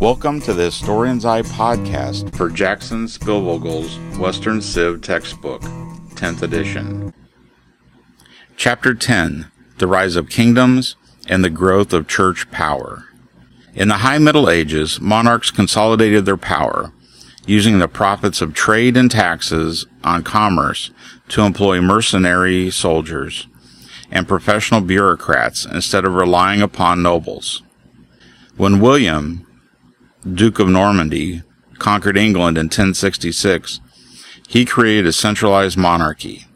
Welcome to the Historian's Eye podcast for Jackson Spielvogel's Western Civ textbook, 10th edition. Chapter 10, The Rise of Kingdoms and the Growth of Church Power. In the High Middle Ages, monarchs consolidated their power, using the profits of trade and taxes on commerce to employ mercenary soldiers and professional bureaucrats instead of relying upon nobles. When William, Duke of Normandy, conquered England in 1066, he created a centralized monarchy.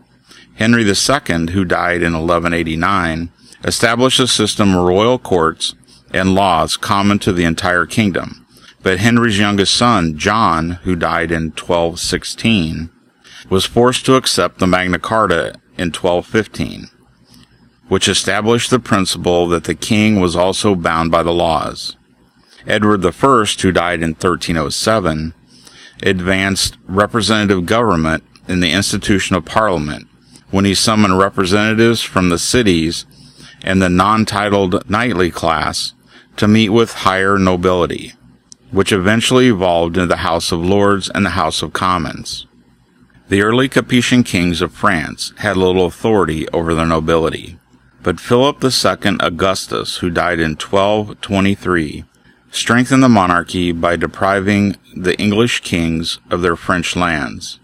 Henry II, who died in 1189, established a system of royal courts and laws common to the entire kingdom. But Henry's youngest son, John, who died in 1216, was forced to accept the Magna Carta in 1215, which established the principle that the king was also bound by the laws. Edward I, who died in 1307, advanced representative government in the institution of Parliament when he summoned representatives from the cities and the non-titled knightly class to meet with higher nobility, which eventually evolved into the House of Lords and the House of Commons. The early Capetian kings of France had little authority over the nobility, but Philip II Augustus, who died in 1223, strengthened the monarchy by depriving the English kings of their French lands.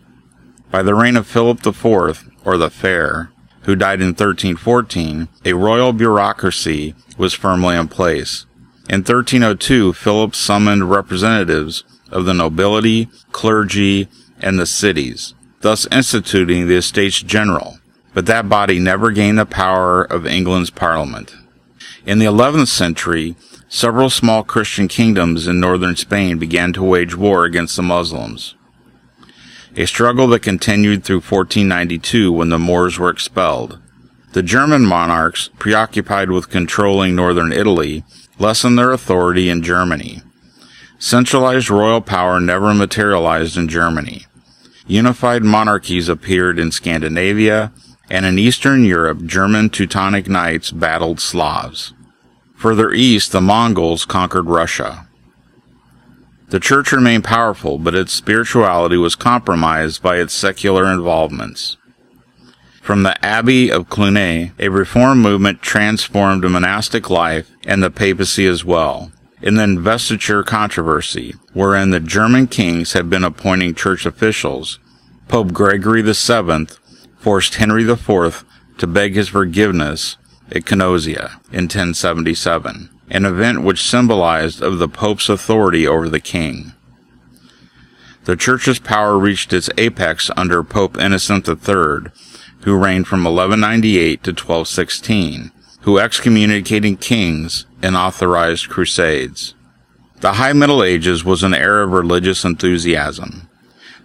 By the reign of Philip IV, or the Fair, who died in 1314, a royal bureaucracy was firmly in place. In 1302, Philip summoned representatives of the nobility, clergy, and the cities, thus instituting the Estates General, but that body never gained the power of England's Parliament. In the 11th century, several small Christian kingdoms in northern Spain began to wage war against the Muslims, a struggle that continued through 1492 when the Moors were expelled. The German monarchs, preoccupied with controlling northern Italy, lessened their authority in Germany. Centralized royal power never materialized in Germany. Unified monarchies appeared in Scandinavia, and in Eastern Europe, German Teutonic Knights battled Slavs. Further east, the Mongols conquered Russia. The church remained powerful, but its spirituality was compromised by its secular involvements. From the Abbey of Cluny, a reform movement transformed the monastic life and the papacy as well. In the investiture controversy, wherein the German kings had been appointing church officials, Pope Gregory VII forced Henry IV to beg his forgiveness at Canosia in 1077, an event which symbolized of the Pope's authority over the king. The church's power reached its apex under Pope Innocent III, who reigned from 1198 to 1216, who excommunicated kings and authorized crusades. The High Middle Ages was an era of religious enthusiasm.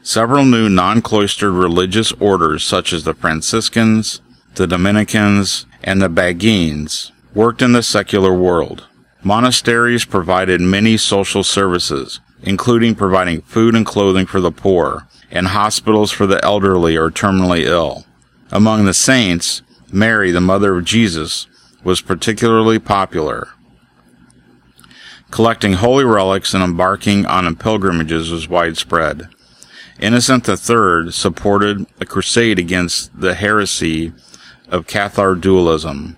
Several new non-cloistered religious orders such as the Franciscans, the Dominicans, and the Beguines worked in the secular world. Monasteries provided many social services, including providing food and clothing for the poor, and hospitals for the elderly or terminally ill. Among the saints, Mary, the mother of Jesus, was particularly popular. Collecting holy relics and embarking on pilgrimages was widespread. Innocent III supported a crusade against the heresy of Cathar dualism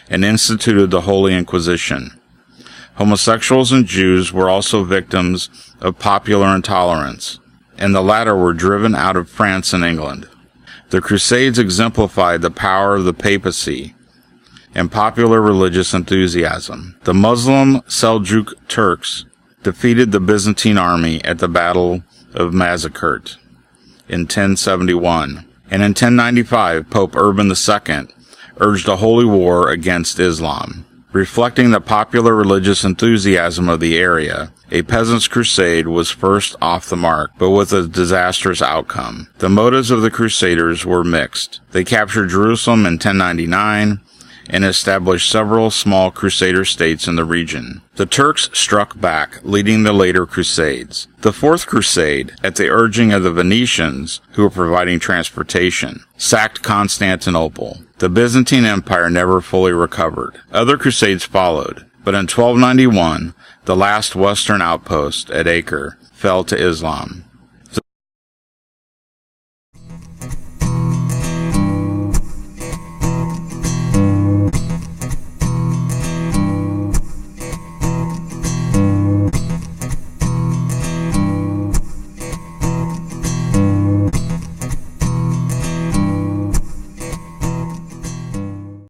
and instituted the Holy Inquisition. Homosexuals and Jews were also victims of popular intolerance, and the latter were driven out of France and England. The Crusades exemplified the power of the papacy and popular religious enthusiasm. The Muslim Seljuk Turks defeated the Byzantine army at the Battle of Mazikert in 1071, and in 1095 Pope Urban II urged a holy war against Islam. Reflecting the popular religious enthusiasm of the area, a peasants' crusade was first off the mark, but with a disastrous outcome. The motives of the crusaders were mixed. They captured Jerusalem in 1099 and established several small crusader states in the region. The Turks struck back, leading the later crusades. The Fourth Crusade, at the urging of the Venetians, who were providing transportation, sacked Constantinople. The Byzantine Empire never fully recovered. Other crusades followed, but in 1291, The last Western outpost at Acre fell to Islam.